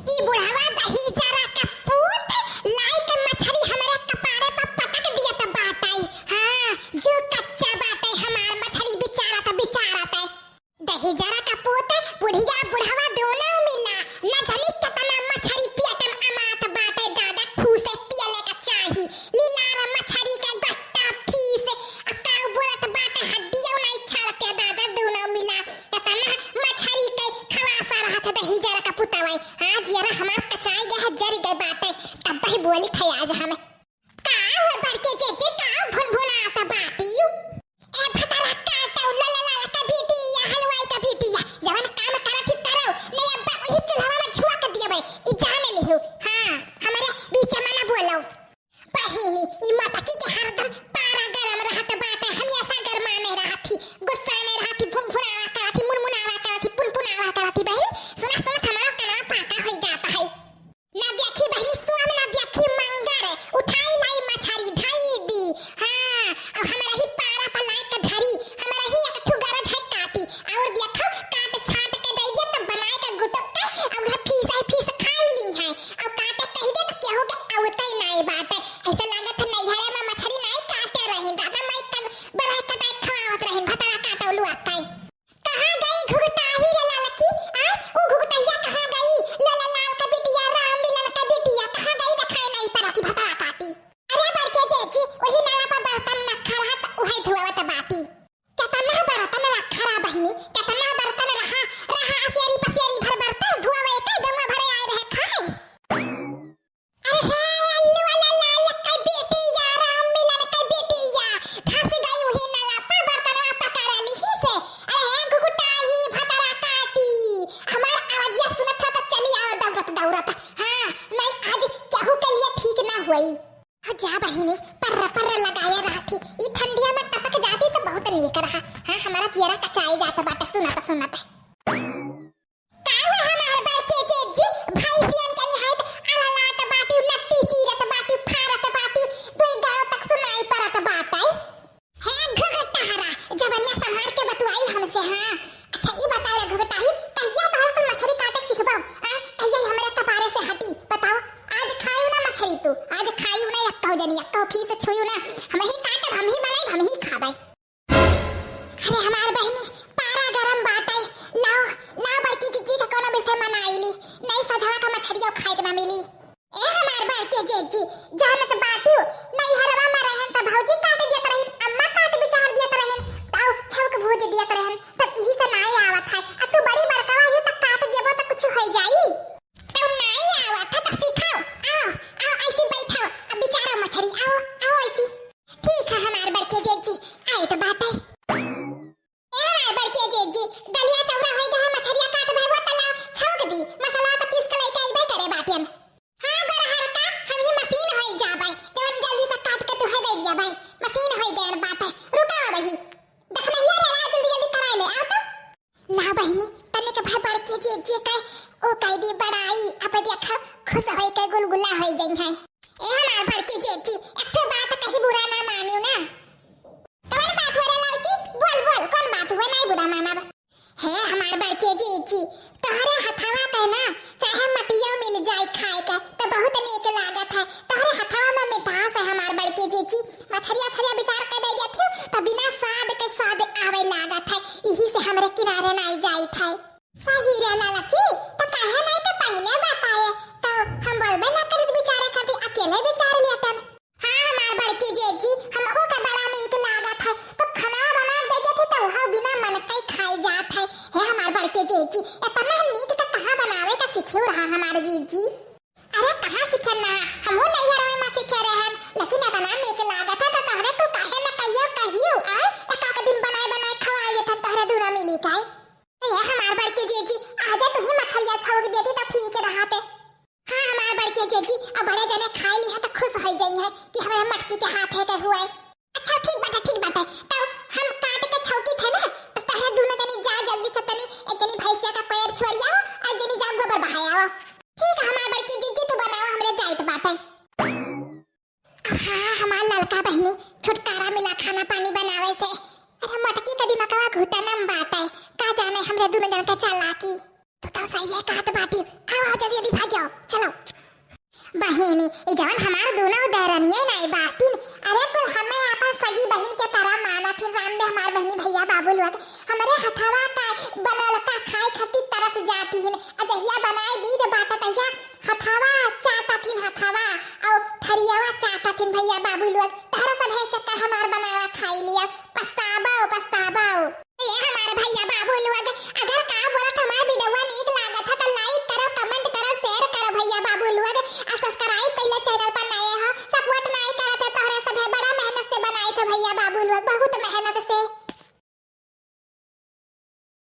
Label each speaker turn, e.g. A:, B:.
A: ई बुढ़ावा दही जरा का पूत लाई के मछली हमारे कपारे पर पटक दिया त बाटाई। हां जो कच्चा बाटे हमार मछली बेचारा था दही जरा का पूत बुढ़िया बुढ़ावा दोनों मिला न जानी कितना मछली पियटम अमात बाटे दादा फूसे पियले का चाही लीलार मछली का गट्टा फीस अकाउ बोलत बाटे हड्डियों नहीं छाड़ के दादा दोनों मिला कितना मछली के खवासा रहत दही जरा का पुतवाई। हां जरा हमार कचाई गए जरी गए बाटे तब ही बोली खयाज हमें का हो बड़के जेजे का भुनभुना आता बाटी ए फतरा काटा ललला का बेटी या हलवाई का बेटी या जवन काम करत ही करो नहीं अब्बा वही चूल्हा में छुआ कर दिया भाई ई जाने लिहो। हां हमारे बीच में ना बोलो बहिनी ई मटकी के हरदम पारा गरम रहत बाटे हमेशा गरमाने रहती गुस्साने रहती भुनभुनावा करती मुनमुनावा करती पुनपुनावा करती बहिनी सुना हमारा कना पाका हो जाता है ना देखी बहिनी सुआ में ना देखी मंगर उठाई लाई मछली ढाई दी। हां और हमारा ही पारा पर लाई के धरी हमारा ही एक ठु गरज है काटी और देखो काट छांट के दे दिया तब बनाए के गुटक के और फीस खा ली है और काटे कह दे तो केहू के आवते ही नहीं बाटे ऐसा लागत नहीं घरे में मछली नहीं काटे रही दादा मैं तब बड़ा कटाई खवावत रही भतरा काटौलू आकाई कहां गई घुगटाही रे लालकी आ ओ घुगटाहिया कहां गई लाला लाल का बिटिया राम मिलन का बिटिया कहां गई दिखाई नहीं पड़ती भतरा काटी। अरे बड़के जेजी वही नाला पर बर्तन रखा रहा तो उहे धुआवत बाटी कितना बर्तन रखा रहा बहिनी कितना बर्तन रहा असेरी पसेरी भर बर्तन धुआवे के दमा भरे आए रहे खाए। अरे हे अल्लू वाला लाल का बिटिया राम मिलन का बिटिया धस गई वही नाला पर बर्तन पकड़ ली ही से। अरे घुगटाही भतरा काटी हमार आवाजिया सुनत था तो चली आओ दौड़त। हां नहीं आज केहू के लिए ठीक ना हुई जा बहिनी पर्र लगाया रहती ई ठंडिया में टपक जाती तो बहुत नीक रहा। हां हमारा चेहरा कचाई जाता बाटा सुनत कावा हमार बड़के जेजी भाईसियन के निहायत अललात बाटी नट्टी चीरत बाटी फारत बाटी दुई गांव तक सुनाई पड़त बाटे। है घुगटाहरा जबन्या संभार के बतुआई हमसे। हां अच्छा ई बताओ रे घुगटाही कहिया तोहर को मछली काटे सिखबो कहिया हमरे कपारे से हटी बताओ आज खायू ना मछली तू आज खायू ना यक्का जनी यक्का फीस छुयू ना हम ही काटे हम ही बनाई हम ही खाबे। अरे हमार बहनी पारा गरम बाटे लाओ बड़की जीजी का कोनो विषय मनाईली नहीं सधवा का मछलियों खाए के ना मिली। ए हमार बड़के जेजी जानत बाटू नहीं हरवा में रहन त भौजी काट दियत रहन अम्मा काट बिचार दियत रहन ताऊ छौक भूज दियत रहन तब इही से नाई आवत है आ तू बड़ी बड़का हो त काट देबो त कुछ हो जाई तब नाई आवत है त सिखाओ आओ ऐसी बैठो अब बिचारा मछली आओ ऐसी ठीक है हमार बड़के जेजी आए तो बात है। ए हमार बड़के जेजी दलिया चौरा होई गए मछलिया काट भेबो तला छौक दी मसाला त पीस के लेके आइबे करे बाटियन। हां गरहर का हम ही मशीन होई जाबे जवन जल्दी से काट के तुहे दे दिया भाई मशीन होई गए बाटे रुका वही देखना यार रा जल्दी कराई ले आओ तो ला बहिनी तने के भाई बड़के जेजी का ओ कायदी बड़ाई अब देखो खुश होई के गुलगुला होई जाई है। ए हमार बड़के जेजी एक तो बात कहीं बुरा ना मानियो ना तोर बात हो रे लालकी बोल कौन बात हुआ नहीं बुरा मानब है हमार बड़के जेजी तोहरे हथवा पे ना चाहे मटिया मिल जाए खाए का तो बहुत नीक लागत है तोहरे हथवा में मिठास है हमार बड़के जेजी मछलिया विचार कर दे देथियो तो बिना स्वाद के स्वाद आवे लागत है यही से हमरे किनारे नहीं जाइत है। सही रे लालकी तो काहे नहीं तो पहले बताए तो हम बोलबे ना करत बेचारे खातिर अकेले विचार लियतन। हां हमार बड़की जेजी हमहु का बड़ा नीक लागत है तो खाना बना दे देती तो वह बिना मन के खाई जात है। हे हमार बड़के जेजी इतना नीक तो कहां बनावे का सिखियो रहा हमार जीजी। अरे कहां सिखन ना हमहु नहीं घरवा में सीखे रहन लेकिन इतना नीक लागत है तो तोहरे तो काहे ना कहियो आए एक दिन बनाए खवाए देतन तोहरे दूरा मिली काय। ए हमार बड़के जेजी आजा तू ही मछलिया छौक देती तो ठीक रहते। हां हमार बड़के जेजी अब बड़े जने खाई ली है तो खुश हो जाई है कि हमारे मटकी के हाथ है के हुए। अच्छा ठीक बाटे तो हम काट के छौकी थे ना तो तहरे दोनों जनी जा जल्दी से तनी एक जनी भैंसिया का पैर छोड़िया और जनी जा गोबर बहाया ठीक है हमार बड़की जेजी तू बनाओ हमरे जाइत बाटे। हां हमार लड़का बहनी छुटकारा मिला खाना पानी बनावे से। अरे मटकी का दिमागवा घुटनम बाटे का जाने हमरे दोनों जन के चालाकी तो सही है कहत बाटी आओ जल्दी भाग ई जवन हमार दोनों दरनिये नहीं बातिन, अरे कुल हमें अपन सगी बहन के तरह माना थे। रामदे हमार बहनी भैया बाबू लोग हमारे हथवा का बनल का खाए खातिर तरस जाती हिन। अजहिया बनाए दी दे बाटा तहिया हथवा चाटा थिन, हथवा और थरियावा चाटा थिन भैया बाबू लोग। तहरा सब है चक्कर हमार बनावा खाई लिया। पछताबाओ पछताबाओ। ये हमारे भैया बाबू लोग अगर का बोलत हमार वीडियो नीक लागत है तो लाइक करो, कमेंट करो, शेयर करो भैया बाबू लोग।